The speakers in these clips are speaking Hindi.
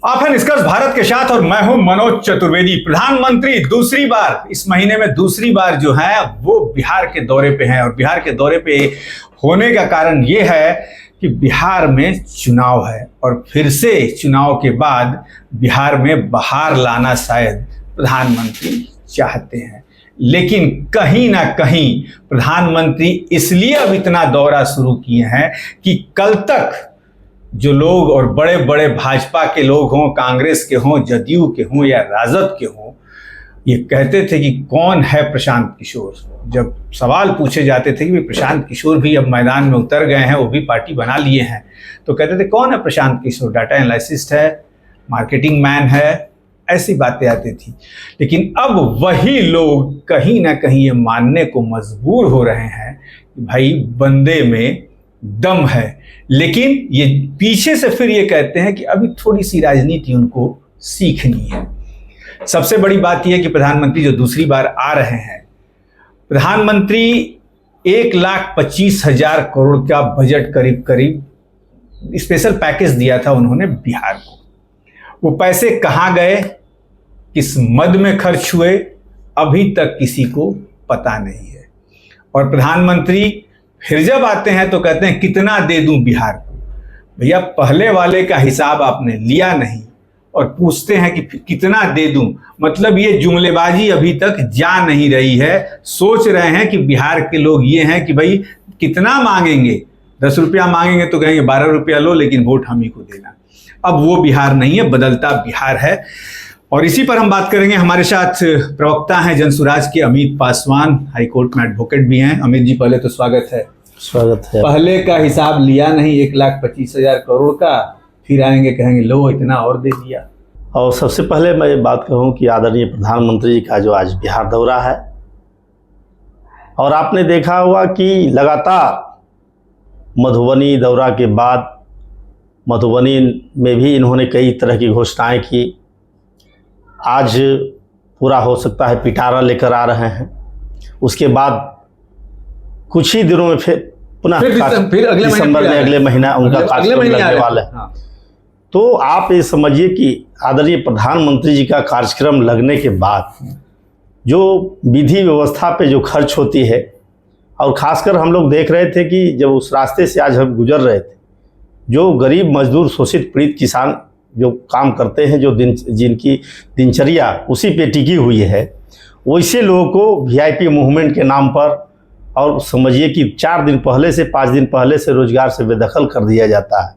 आप हैं निष्कर्ष भारत के साथ और मैं हूं मनोज चतुर्वेदी। प्रधानमंत्री दूसरी बार इस महीने में दूसरी बार जो है वो बिहार के दौरे पे हैं और बिहार के दौरे पे होने का कारण ये है कि बिहार में चुनाव है और फिर से चुनाव के बाद बिहार में बहार लाना शायद प्रधानमंत्री चाहते हैं। लेकिन कहीं ना कहीं प्रधानमंत्री इसलिए अब इतना दौरा शुरू किए हैं कि कल तक जो लोग और बड़े बड़े भाजपा के लोग हों, कांग्रेस के हों, जदयू के हों या राजद के हों, ये कहते थे कि कौन है प्रशांत किशोर। जब सवाल पूछे जाते थे कि प्रशांत किशोर भी अब मैदान में उतर गए हैं, वो भी पार्टी बना लिए हैं, तो कहते थे कौन है प्रशांत किशोर, डाटा एनालिसिस्ट है, मार्केटिंग मैन है, ऐसी बातें आती थी। लेकिन अब वही लोग कहीं ना कहीं ये मानने को मजबूर हो रहे हैं कि भाई बंदे में दम है। लेकिन ये पीछे से फिर ये कहते हैं कि अभी थोड़ी सी राजनीति उनको सीखनी है। सबसे बड़ी बात यह है कि प्रधानमंत्री जो दूसरी बार आ रहे हैं, प्रधानमंत्री 1,25,000 करोड़ का बजट करीब करीब स्पेशल पैकेज दिया था उन्होंने बिहार को। वो पैसे कहाँ गए, किस मद में खर्च हुए, अभी तक किसी को पता नहीं है। और प्रधानमंत्री फिर जब आते हैं तो कहते हैं कितना दे दूं बिहार को। भैया पहले वाले का हिसाब आपने लिया नहीं और पूछते हैं कि कितना दे दूं, मतलब ये जुमलेबाजी अभी तक जा नहीं रही है। सोच रहे हैं कि बिहार के लोग ये हैं कि भाई कितना मांगेंगे, 10 रुपया मांगेंगे तो कहेंगे 12 रुपया लो, लेकिन वोट हम ही को देना। अब वो बिहार नहीं है, बदलता बिहार है। और इसी पर हम बात करेंगे। हमारे साथ प्रवक्ता हैं जनसुराज के अमित पासवान, हाईकोर्ट में एडवोकेट भी हैं। अमित जी पहले तो स्वागत है। स्वागत है। पहले का हिसाब लिया नहीं 1,25,000 करोड़ का, फिर आएंगे कहेंगे लो इतना और दे दिया। और सबसे पहले मैं ये बात कहूँ कि आदरणीय प्रधानमंत्री जी का जो आज बिहार दौरा है, और आपने देखा होगा कि लगातार मधुबनी दौरा के बाद मधुबनी में भी इन्होंने कई तरह की घोषणाएं की। आज पूरा हो सकता है पिटारा लेकर आ रहे हैं, उसके बाद कुछ ही दिनों में फिर पुनः फिर अगले महीना उनका कार्यक्रम लगने वाला है। तो आप ये समझिए कि आदरणीय प्रधानमंत्री जी का कार्यक्रम लगने के बाद जो विधि व्यवस्था पे जो खर्च होती है, और ख़ासकर हम लोग देख रहे थे कि जब उस रास्ते से आज हम गुजर रहे थे, जो गरीब मजदूर शोषित पीड़ित किसान जो काम करते हैं, जो जिनकी दिनचर्या उसी पे टिकी हुई है, वैसे लोगों को वीआईपी मूवमेंट के नाम पर, और समझिए कि 4 दिन पहले से 5 दिन पहले से रोजगार से बेदखल कर दिया जाता है।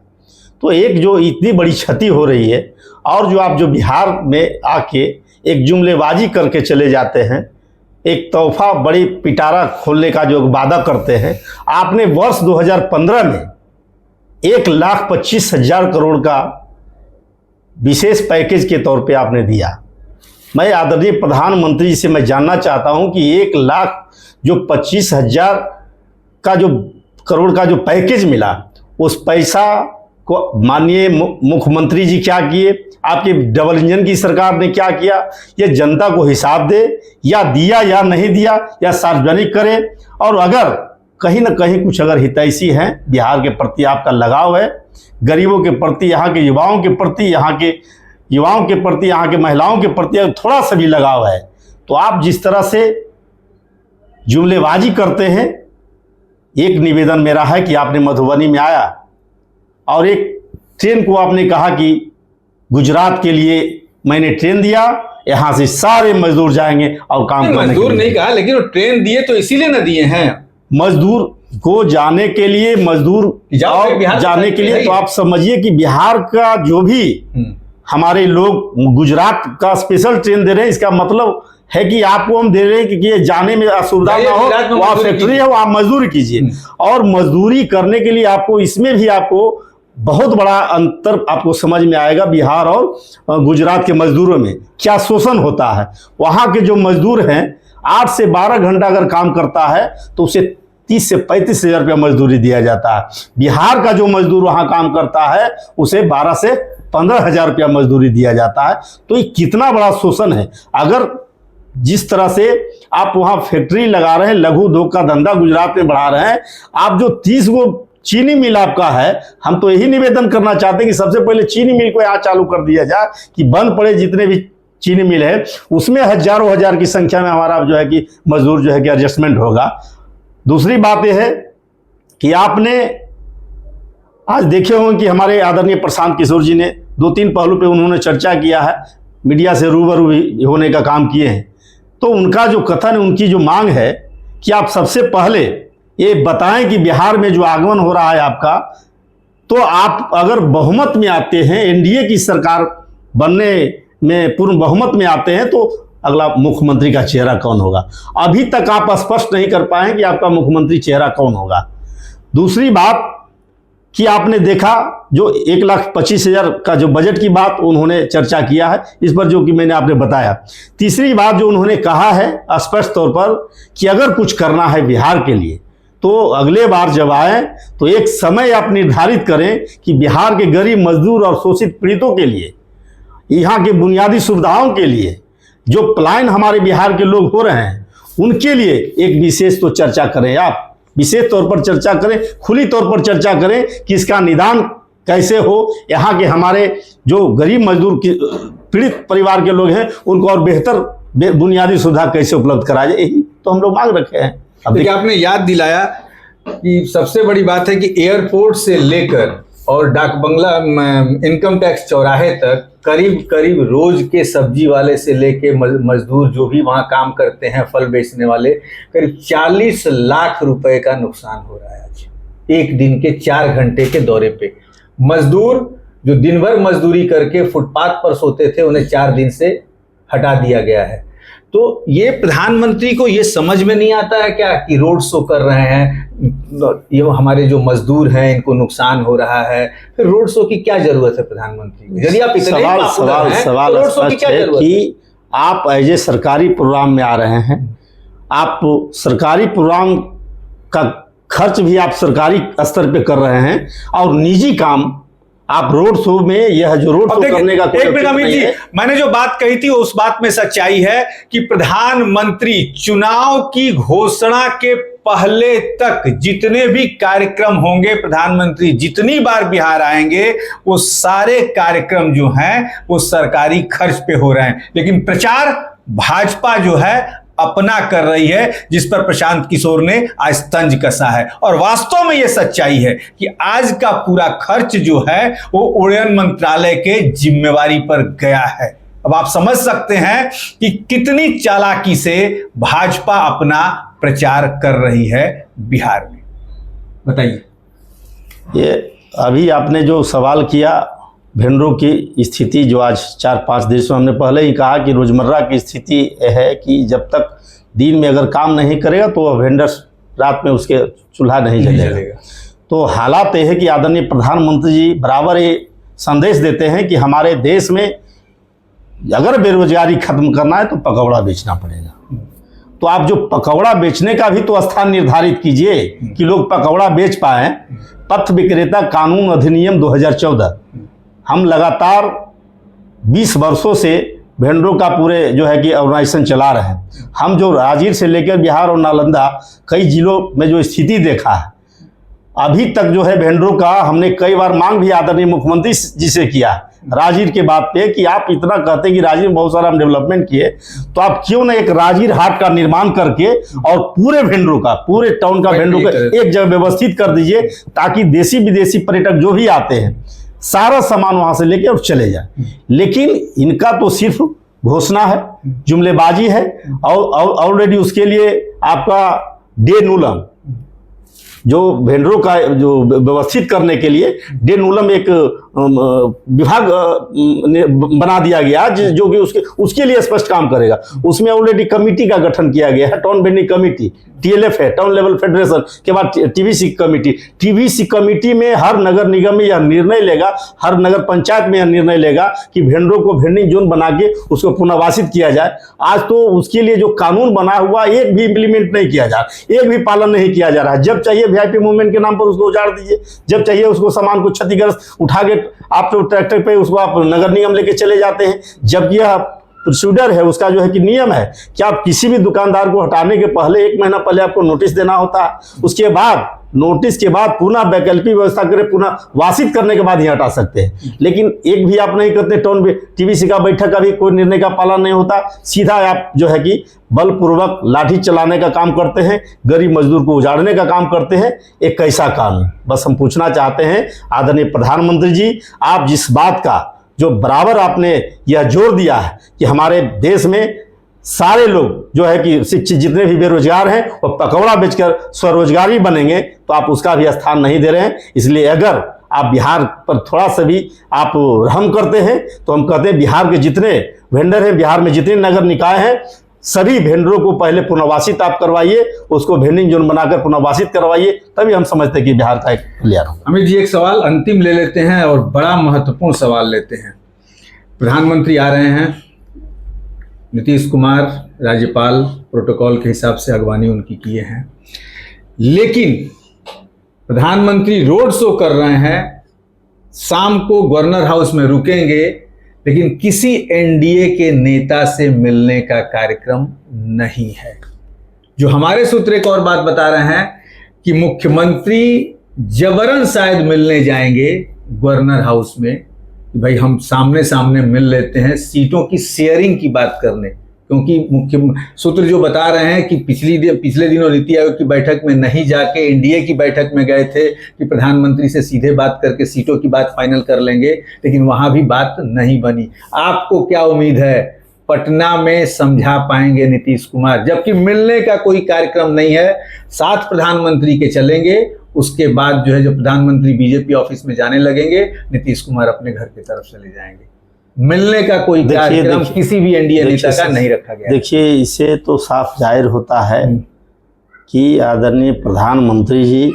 तो एक जो इतनी बड़ी क्षति हो रही है, और जो आप जो बिहार में आके एक जुमलेबाजी करके चले जाते हैं, एक तोहफा बड़ी पिटारा खोलने का जो वादा करते हैं। आपने वर्ष 2015 में 1,25,000 करोड़ का विशेष पैकेज के तौर पे आपने दिया। मैं आदरणीय प्रधानमंत्री जी से मैं जानना चाहता हूं कि 1,25,000 का जो करोड़ का जो पैकेज मिला, उस पैसा को माननीय मुख्यमंत्री जी क्या किए, आपके डबल इंजन की सरकार ने क्या किया, ये जनता को हिसाब दे, या दिया या नहीं दिया, या सार्वजनिक करे। और अगर कहीं ना कहीं कुछ अगर हितैषी हैं, बिहार के प्रति आपका लगाव है, गरीबों के प्रति, यहाँ के युवाओं के प्रति, यहाँ के महिलाओं के प्रति अगर थोड़ा सा भी लगाव है, तो आप जिस तरह से जुमलेबाजी करते हैं। एक निवेदन मेरा है कि आपने मधुबनी में आया और एक ट्रेन को आपने कहा कि गुजरात के लिए मैंने ट्रेन दिया, यहाँ से सारे मजदूर जाएंगे और काम करने। मजदूर नहीं कहा, लेकिन वो ट्रेन दिए तो इसीलिए ना दिए हैं, मजदूर को जाने के लिए, मजदूर जाने के लिए। तो आप समझिए कि बिहार का जो भी हमारे लोग गुजरात का स्पेशल ट्रेन दे रहे हैं, इसका मतलब है कि आपको हम दे रहे हैं कि ये जाने में असुविधा ना हो, वहाँ फैक्ट्री है, वहाँ मजदूरी कीजिए। और मजदूरी करने के लिए आपको इसमें भी आपको बहुत बड़ा अंतर आपको समझ में आएगा। बिहार और गुजरात के मजदूरों में क्या शोषण होता है। वहाँ के जो मजदूर हैं 8 से 12 घंटा अगर काम करता है तो उसे 30 से 35 हज़ार रुपया मजदूरी दिया जाता है। बिहार का जो मजदूर वहाँ काम करता है उसे 12 से 15 हज़ार रुपया मजदूरी दिया जाता है। तो ये कितना बड़ा शोषण है। अगर जिस तरह से आप वहाँ फैक्ट्री लगा रहे हैं, लघु उद्योग का धंधा गुजरात में बढ़ा रहे हैं, आप जो 30 गो चीनी मिल आपका है, हम तो यही निवेदन करना चाहते हैं कि सबसे पहले चीनी मिल को यहाँ चालू कर दिया जाए कि बंद पड़े जितने भी चीनी मिल है उसमें हजारों हजार की संख्या में हमारा जो है कि मजदूर जो है कि एडजस्टमेंट होगा। दूसरी बात यह है कि आपने आज देखे होंगे कि हमारे आदरणीय प्रशांत किशोर जी ने 2-3 पहलू पे उन्होंने चर्चा किया है, मीडिया से रूबरू भी होने का काम किए हैं। तो उनका जो कथन, उनकी जो मांग है कि आप सबसे पहले ये बताएं कि बिहार में जो आगमन हो रहा है आपका, तो आप अगर बहुमत में आते हैं, एनडीए की सरकार बनने में पूर्ण बहुमत में आते हैं, तो अगला मुख्यमंत्री का चेहरा कौन होगा। अभी तक आप स्पष्ट नहीं कर पाए कि आपका मुख्यमंत्री चेहरा कौन होगा। दूसरी बात कि आपने देखा जो 1,25,000 का जो बजट की बात उन्होंने चर्चा किया है, इस पर जो कि मैंने आपने बताया। तीसरी बात जो उन्होंने कहा है स्पष्ट तौर पर कि अगर कुछ करना है बिहार के लिए तो अगले बार जब आए तो एक समय आप निर्धारित करें कि बिहार के गरीब मजदूर और शोषित पीड़ितों के लिए, यहाँ के बुनियादी सुविधाओं के लिए जो पलायन हमारे बिहार के लोग हो रहे हैं उनके लिए एक विशेष तो चर्चा करें, आप विशेष तौर पर चर्चा करें, खुली तौर पर चर्चा करें कि इसका निदान कैसे हो, यहाँ के हमारे जो गरीब मजदूर पीड़ित परिवार के लोग हैं उनको और बेहतर बुनियादी सुविधा कैसे उपलब्ध कराया जाए, यही तो हम लोग मांग रखे हैं। अब देखिए, आपने याद दिलाया कि सबसे बड़ी बात है कि एयरपोर्ट से लेकर और डाक बंगला इनकम टैक्स चौराहे तक करीब करीब रोज के सब्जी वाले से लेके मजदूर जो भी वहाँ काम करते हैं, फल बेचने वाले, करीब 40 लाख रुपए का नुकसान हो रहा है आज एक दिन के 4 घंटे के दौरे पे। मजदूर जो दिन भर मजदूरी करके फुटपाथ पर सोते थे उन्हें 4 दिन से हटा दिया गया है। तो ये प्रधानमंत्री को ये समझ में नहीं आता है क्या कि रोड शो कर रहे हैं, ये हमारे जो मजदूर हैं इनको नुकसान हो रहा है, फिर रोड शो की क्या जरूरत है प्रधानमंत्री को? यदि आप इतने सवाल रोड शो की क्या जरूरत है कि आप एज ए सरकारी प्रोग्राम में आ रहे हैं, आप सरकारी प्रोग्राम का खर्च भी आप सरकारी स्तर पे कर रहे हैं और निजी काम आप रोड शो में, यह जो रोड शो करने का एक मिनट अमित जी, मैंने जो बात कही थी उस बात में सच्चाई है कि प्रधानमंत्री चुनाव की घोषणा के पहले तक जितने भी कार्यक्रम होंगे, प्रधानमंत्री जितनी बार बिहार आएंगे वो सारे कार्यक्रम जो हैं वो सरकारी खर्च पे हो रहे हैं, लेकिन प्रचार भाजपा जो है अपना कर रही है, जिस पर प्रशांत किशोर ने आज तंज कसा है। और वास्तव में यह सच्चाई है कि आज का पूरा खर्च जो है वो उड़्डयन मंत्रालय के जिम्मेवारी पर गया है। अब आप समझ सकते हैं कि कितनी चालाकी से भाजपा अपना प्रचार कर रही है बिहार में। बताइए। ये अभी आपने जो सवाल किया भेंडरों की स्थिति, जो आज 4-5 दिन से हमने पहले ही कहा कि रोजमर्रा की स्थिति है कि जब तक दिन में अगर काम नहीं करेगा तो वह वेंडर रात में उसके चूल्हा नहीं जलेगा। तो हालात यह है कि आदरणीय प्रधानमंत्री जी बराबर ये संदेश देते हैं कि हमारे देश में अगर बेरोजगारी खत्म करना है तो पकौड़ा बेचना पड़ेगा। तो आप जो पकौड़ा बेचने का भी तो स्थान निर्धारित कीजिए कि लोग पकौड़ा बेच पाए। पथ विक्रेता कानून अधिनियम 2014 हम लगातार 20 वर्षों से वेंडरों का पूरे जो है कि ऑर्गेनाइजेशन चला रहे हैं। हम जो राजगीर से लेकर बिहार और नालंदा कई जिलों में जो स्थिति देखा है, अभी तक जो है वेंडरों का हमने कई बार मांग भी आदरणीय मुख्यमंत्री जी से किया राजगीर के बात पे कि आप इतना कहते हैं कि राजगीर में बहुत सारा हम डेवलपमेंट किए, तो आप क्यों ना एक राजगीर हाट का निर्माण करके और पूरे वेंडरों का, पूरे टाउन का वेंडरों का एक जगह व्यवस्थित कर दीजिए, ताकि देशी विदेशी पर्यटक जो भी आते हैं सारा सामान वहां से लेके और चले जाए। लेकिन इनका तो सिर्फ घोषणा है, जुमलेबाजी है, और ऑलरेडी उसके लिए आपका डे नूलम जो वेंडरों का जो व्यवस्थित करने के लिए डे नूलम एक विभाग बना दिया गया जो कि उसके लिए स्पष्ट काम करेगा। उसमें ऑलरेडी कमिटी का गठन किया गया है, टाउन वेंडिंग कमिटी, TLF है, टाउन लेवल फेडरेशन के बाद TVC कमिटी। TVC कमिटी में हर नगर निगम में यह निर्णय लेगा, हर नगर पंचायत में यह निर्णय लेगा कि वेंडरों को वेंडिंग जोन बना के उसको पुनर्वासित किया जाए। आज तो उसके लिए जो कानून बना हुआ एक भी इम्प्लीमेंट नहीं किया जा रहा, एक भी पालन नहीं किया जा रहा है। जब चाहिए VIP मूवमेंट के नाम पर उसको उजाड़ दीजिए, जब चाहिए उसको सामान को क्षतिग्रस्त उठा के आप तो ट्रैक्टर पे उसको आप नगर निगम लेके चले जाते हैं, जबकि यह प्रोसीजर है, उसका जो है कि नियम है कि आप किसी भी दुकानदार को हटाने के पहले 1 महीना पहले आपको नोटिस देना होता है। उसके बाद नोटिस के बाद पुनः वैकल्पिक व्यवस्था करें, पुनः वासित करने के बाद ही हटा सकते हैं। लेकिन एक भी आप नहीं करते, टाउन टीवीसी का बैठक का भी कोई निर्णय का पालन नहीं होता, सीधा आप जो है कि बलपूर्वक लाठी चलाने का काम करते हैं, गरीब मजदूर को उजाड़ने का काम करते हैं। एक कैसा कानून? बस हम पूछना चाहते हैं आदरणीय प्रधानमंत्री जी, आप जिस बात का जो बराबर आपने यह जोर दिया है कि हमारे देश में सारे लोग जो है कि शिक्षित जितने भी बेरोजगार हैं वो पकौड़ा बेचकर स्वरोजगारी बनेंगे, तो आप उसका भी स्थान नहीं दे रहे हैं। इसलिए अगर आप बिहार पर थोड़ा सा भी आप रहम करते हैं तो हम कहते हैं बिहार के जितने वेंडर हैं, बिहार में जितने नगर निकाय हैं, सभी वेंडरों को पहले पुनर्वासित आप करवाइए, उसको वेंडिंग जोन बनाकर पुनर्वासित करवाइए, तभी हम समझते हैं कि बिहार का एक क्लियर हो। अमित जी, एक सवाल अंतिम ले लेते हैं और बड़ा महत्वपूर्ण सवाल लेते हैं। प्रधानमंत्री आ रहे हैं, नीतीश कुमार राज्यपाल प्रोटोकॉल के हिसाब से अगवानी उनकी किए हैं, लेकिन प्रधानमंत्री रोड शो कर रहे हैं, शाम को गवर्नर हाउस में रुकेंगे, लेकिन किसी एनडीए के नेता से मिलने का कार्यक्रम नहीं है। जो हमारे सूत्र एक और बात बता रहे हैं कि मुख्यमंत्री जबरन शायद मिलने जाएंगे गवर्नर हाउस में, कि भाई हम सामने सामने मिल लेते हैं, सीटों की शेयरिंग की बात करने। क्योंकि मुख्य सूत्र जो बता रहे हैं कि पिछले दिनों नीति आयोग की बैठक में नहीं जाके एनडीए की बैठक में गए थे कि प्रधानमंत्री से सीधे बात करके सीटों की बात फाइनल कर लेंगे, लेकिन वहां भी बात नहीं बनी। आपको क्या उम्मीद है, पटना में समझा पाएंगे नीतीश कुमार? जबकि मिलने का कोई कार्यक्रम नहीं है, साथ प्रधानमंत्री के चलेंगे, उसके बाद जो है जो प्रधानमंत्री बीजेपी ऑफिस में जाने लगेंगे, नीतीश कुमार अपने घर की तरफ चले जाएंगे। मिलने का कोई कार्यक्रम किसी भी एनडीए नेता का नहीं रखा गया। देखिए, इससे तो साफ जाहिर होता है कि आदरणीय प्रधानमंत्री जी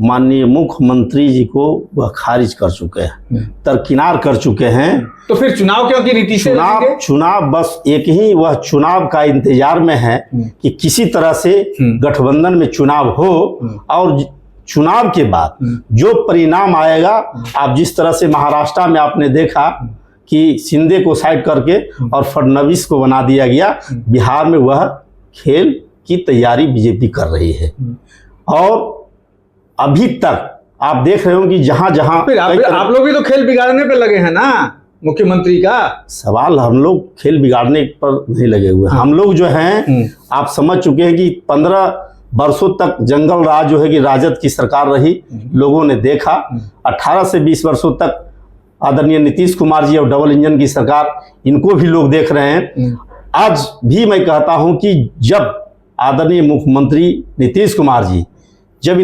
माननीय मुख्यमंत्री जी को वह खारिज कर चुके हैं, दरकिनार कर चुके हैं। तो फिर चुनाव क्यों की नीति से? चुनाव बस एक ही वह चुनाव का इंतजार में है कि किसी तरह से गठबंधन में चुनाव हो, और चुनाव के बाद जो परिणाम आएगा, आप जिस तरह से महाराष्ट्र में आपने देखा कि शिंदे को साइड करके और फडणवीस को बना दिया गया, बिहार में वह खेल की तैयारी बीजेपी कर रही है। और अभी तक आप देख रहे हो कि जहां जहां आप लोग भी तो खेल बिगाड़ने पे लगे हैं ना मुख्यमंत्री का। सवाल हम लोग खेल बिगाड़ने पर नहीं लगे हुए। हम लोग जो हैं आप समझ चुके हैं कि 15 वर्षों तक जंगल राज जो है कि राजद की सरकार रही, लोगों ने देखा। 18 से 20 वर्षों तक आदरणीय नीतीश कुमार जी और डबल इंजन की सरकार, इनको भी लोग देख रहे हैं। आज भी मैं कहता हूं कि जब आदरणीय मुख्यमंत्री नीतीश कुमार जी, जब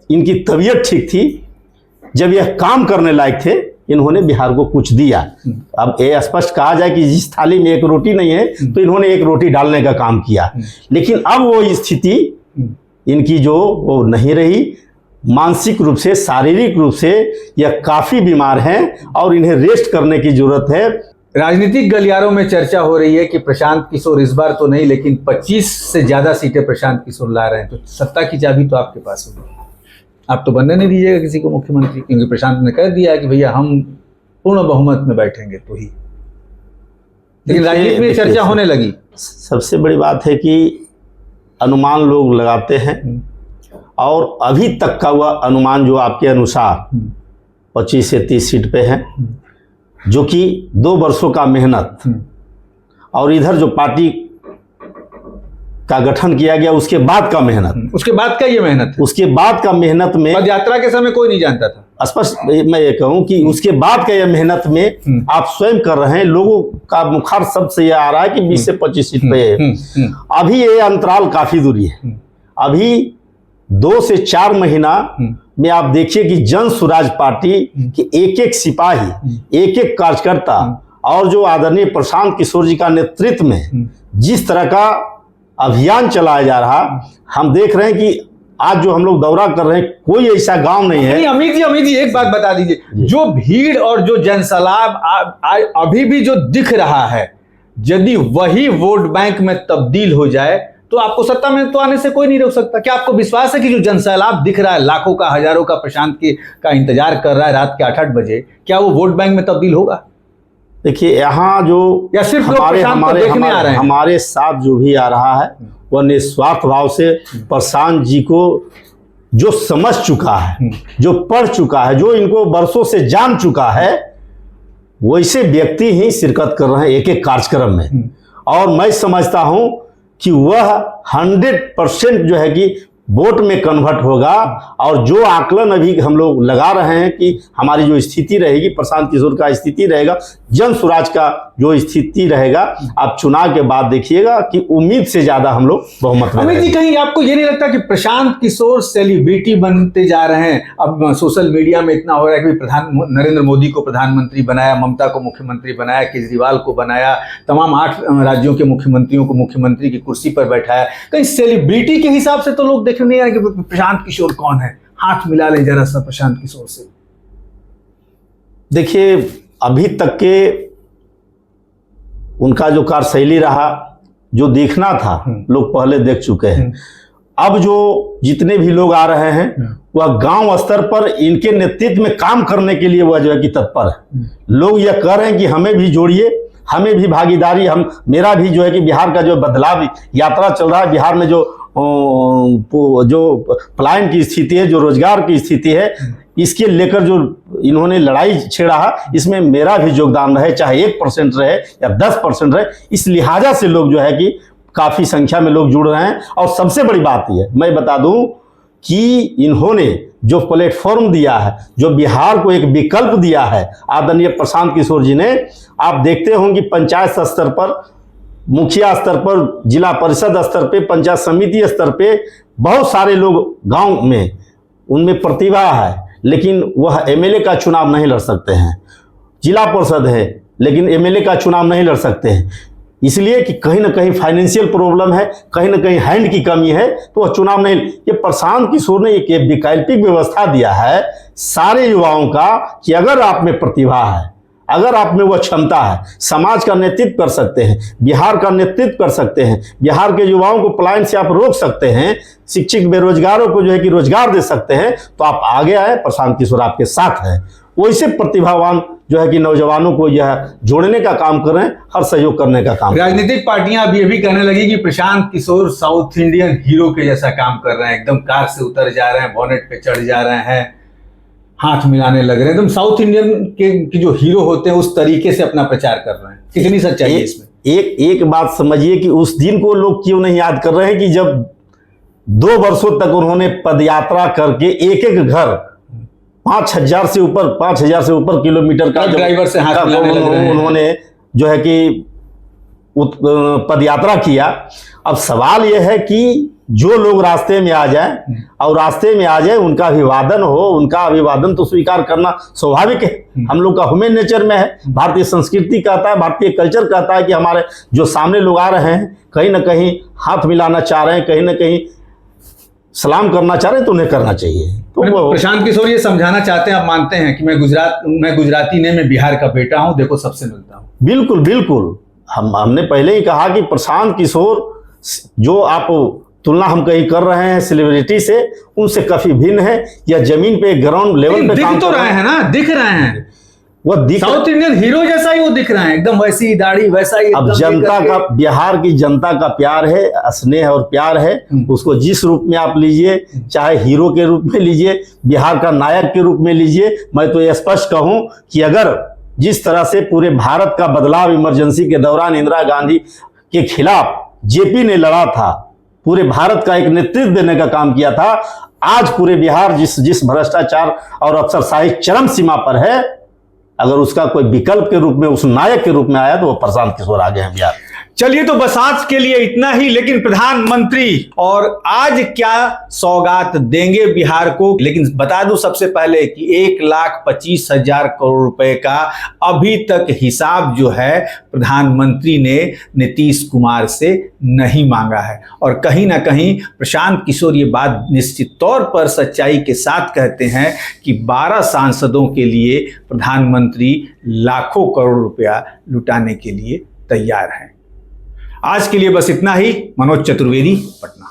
इनकी तबीयत ठीक थी, जब यह काम करने लायक थे, इन्होंने बिहार को कुछ दिया। अब ये स्पष्ट कहा जाए कि जिस थाली में एक रोटी नहीं है तो इन्होंने एक रोटी डालने का काम किया। लेकिन अब वो स्थिति इनकी जो वो नहीं रही, मानसिक रूप से, शारीरिक रूप से यह काफी बीमार हैं और इन्हें रेस्ट करने की जरूरत है। राजनीतिक गलियारों में चर्चा हो रही है कि प्रशांत किशोर इस बार तो नहीं, लेकिन 25 से ज्यादा सीटें प्रशांत किशोर ला रहे हैं, तो सत्ता की चाबी तो आपके पास होगी। आप तो बनने नहीं दीजिएगा किसी को मुख्यमंत्री, क्योंकि प्रशांत ने कह दिया कि भैया हम पूर्ण बहुमत में बैठेंगे तो ही। लेकिन राजनीति में चर्चा होने लगी। सबसे बड़ी बात है कि अनुमान लोग लगाते हैं, और अभी तक का वह अनुमान जो आपके अनुसार 25 से 30 सीट पे है, जो कि 2 वर्षों का मेहनत, और इधर जो पार्टी का गठन किया गया उसके बाद का मेहनत, उसके बाद का ये मेहनत, उसके बाद का मेहनत में पद यात्रा के समय कोई नहीं जानता था। स्पष्ट मैं ये कहूं कि उसके बाद का यह मेहनत में आप स्वयं कर रहे हैं। लोगों का मुखार शब्द से यह आ रहा है कि 20 से 25 सीट पे है। अभी ये अंतराल काफी दूरी है। अभी 2 से 4 महीना में आप देखिए कि जन स्वराज पार्टी के एक एक सिपाही, एक एक कार्यकर्ता, और जो आदरणीय प्रशांत किशोर जी का नेतृत्व में जिस तरह का अभियान चलाया जा रहा, हम देख रहे हैं कि आज जो हम लोग दौरा कर रहे हैं, कोई ऐसा गांव नहीं है। अमित जी एक बात बता दीजिए, जो भीड़ और जो जनसैलाब अभी भी जो दिख रहा है, यदि वही वोट बैंक में तब्दील हो जाए तो आपको सत्ता में तो आने से कोई नहीं रोक सकता। क्या आपको विश्वास है कि जो जनसैलाब दिख रहा है, लाखों का, हजारों का प्रशांत का इंतजार कर रहा है रात के 8-8 बजे, क्या वो वोट बैंक में तब्दील होगा? देखिए यहाँ जो या सिर्फ लोग प्रशांत को देखने आ रहे हैं? हमारे साथ जो भी आ रहा है वह निस्वार्थ भाव से प्रशांत जी को जो समझ चुका है, जो पढ़ चुका है, जो इनको बरसों से जान चुका है, वैसे व्यक्ति ही शिरकत कर रहे हैं एक एक कार्यक्रम में। और मैं समझता हूं कि वह 100% जो है कि वोट में कन्वर्ट होगा। और जो आकलन अभी हम लोग लगा रहे हैं कि हमारी जो स्थिति रहेगी, प्रशांत किशोर का स्थिति रहेगा, जन स्वराज का जो स्थिति रहेगा, आप चुनाव के बाद देखिएगा कि उम्मीद से ज्यादा हम लोग बहुमत में अमित जी, कहीं आपको ये नहीं लगता कि प्रशांत किशोर सेलिब्रिटी बनते जा रहे हैं? अब सोशल मीडिया में इतना हो रहा है कि नरेंद्र मोदी को प्रधानमंत्री बनाया, ममता को मुख्यमंत्री बनाया, केजरीवाल को बनाया, तमाम 8 राज्यों के मुख्यमंत्रियों को मुख्यमंत्री की कुर्सी पर बैठाया। कहीं सेलिब्रिटी के हिसाब से तो लोग देख नहीं है कि प्रशांत किशोर कौन है। हाथ मिला ले जरा सा प्रशांत किशोर से। देखिए अभी तक के उनका जो कार्यशैली रहा, जो देखना था, लोग पहले देख चुके हैं। अब जो जितने भी लोग आ रहे हैं वह गांव स्तर पर इनके नेतृत्व में काम करने के लिए वह जो है कि तत्पर है। लोग यह कह रहे हैं कि हमें भी जोड़िए, हमें भी भागीदारी, मेरा भी जो है कि बिहार का जो बदलाव यात्रा चल रहा है, बिहार में जो पलायन की स्थिति है, जो रोजगार की स्थिति है, इसके लेकर जो इन्होंने लड़ाई छेड़ा है, इसमें मेरा भी योगदान रहे, चाहे 1% रहे या 10% रहे। इस लिहाजा से लोग जो है कि काफी संख्या में लोग जुड़ रहे हैं। और सबसे बड़ी बात यह मैं बता दूं कि इन्होंने जो प्लेटफॉर्म दिया है, जो बिहार को एक विकल्प दिया है आदरणीय प्रशांत किशोर जी ने, आप देखते होंगे पंचायत स्तर पर, मुखिया स्तर पर, जिला परिषद स्तर पे, पंचायत समिति स्तर पे बहुत सारे लोग गांव में, उनमें प्रतिभा है, लेकिन वह एमएलए का चुनाव नहीं लड़ सकते हैं। जिला परिषद है लेकिन एमएलए का चुनाव नहीं लड़ सकते हैं, इसलिए कि कहीं ना कहीं फाइनेंशियल प्रॉब्लम है, कहीं ना कहीं हैंड की कमी है, तो वह चुनाव नहीं। ये प्रशांत किशोर ने एक वैकल्पिक व्यवस्था दिया है सारे युवाओं का कि अगर आप में प्रतिभा है, अगर आप में वह क्षमता है, समाज का नेतृत्व कर सकते हैं, बिहार का नेतृत्व कर सकते हैं, बिहार के युवाओं को पलायन से आप रोक सकते हैं, शिक्षित बेरोजगारों को जो है कि रोजगार दे सकते हैं, तो आप आगे आए, प्रशांत किशोर आपके साथ है। वैसे प्रतिभावान जो है कि नौजवानों को यह जोड़ने का काम कर रहे हैं, हर सहयोग करने का काम। राजनीतिक पार्टियां अब ये भी कहने लगी कि Prashant Kishor south Indian hero के जैसा काम कर रहे हैं, एकदम कार से उतर जा रहे हैं, बॉनेट पे चढ़ जा रहे हैं, हाथ मिलाने लग रहे हैं, एकदम साउथ इंडियन के जो हीरो होते हैं उस तरीके से अपना प्रचार कर रहे हैं। कितनी सच्चाई है इसमें? एक बात समझिए कि उस दिन को लोग क्यों नहीं याद कर रहे हैं कि जब 2 वर्षों तक उन्होंने पदयात्रा करके एक एक घर 5,000 से ऊपर किलोमीटर का ड्राइवर से हाथ मिलाने लग रहे हैं। उन्होंने जो है कि पदयात्रा किया। अब सवाल यह है कि जो लोग रास्ते में आ जाए और रास्ते में आ जाए उनका अभिवादन हो, उनका अभिवादन तो स्वीकार करना स्वाभाविक है, हम लोग का ह्यूमन नेचर में है। भारतीय संस्कृति कहता है, भारतीय कल्चर कहता है कि हमारे जो सामने लोग आ रहे हैं कहीं ना कहीं हाथ मिलाना चाह रहे हैं, कहीं ना कहीं सलाम करना चाह रहे हैं, तो उन्हें करना चाहिए। तो प्रशांत किशोर ये समझाना चाहते हैं, आप मानते हैं कि मैं गुजराती नहीं, मैं बिहार का बेटा हूं, देखो सबसे मिलता हूं। बिल्कुल बिल्कुल, हमने पहले ही कहा कि प्रशांत किशोर जो आप तुलना हम कहीं कर रहे हैं सेलिब्रिटी से, उनसे काफी भिन्न है। या जमीन पे ग्राउंड लेवल पे काम तो रहे हैं ना, दिख रहे हैं, वो साउथ इंडियन हीरो जैसा ही वो दिख रहे हैं, एकदम वैसी दाढ़ी वैसा ही। अब जनता का, बिहार की जनता का प्यार है, स्नेह और प्यार है, उसको जिस रूप में आप लीजिए, चाहे हीरो के रूप में लीजिए, बिहार का नायक के रूप में लीजिए। मैं तो यह स्पष्ट कहूं कि अगर जिस तरह से पूरे भारत का बदलाव इमरजेंसी के दौरान इंदिरा गांधी के खिलाफ जेपी ने लड़ा था, पूरे भारत का एक नेतृत्व देने का काम किया था, आज पूरे बिहार जिस भ्रष्टाचार और अफसरशाही चरम सीमा पर है, अगर उसका कोई विकल्प के रूप में, उस नायक के रूप में आया, तो वो प्रशांत किशोर आगे हैं बिहार। चलिए, तो बस आज के लिए इतना ही। लेकिन प्रधानमंत्री और आज क्या सौगात देंगे बिहार को, लेकिन बता दूं सबसे पहले कि 1,25,000 करोड़ रुपए का अभी तक हिसाब जो है प्रधानमंत्री ने नीतीश कुमार से नहीं मांगा है। और कहीं ना कहीं प्रशांत किशोर ये बात निश्चित तौर पर सच्चाई के साथ कहते हैं कि 12 सांसदों के लिए प्रधानमंत्री लाखों करोड़ रुपया लुटाने के लिए तैयार हैं। आज के लिए बस इतना ही। मनोज चतुर्वेदी, पटना।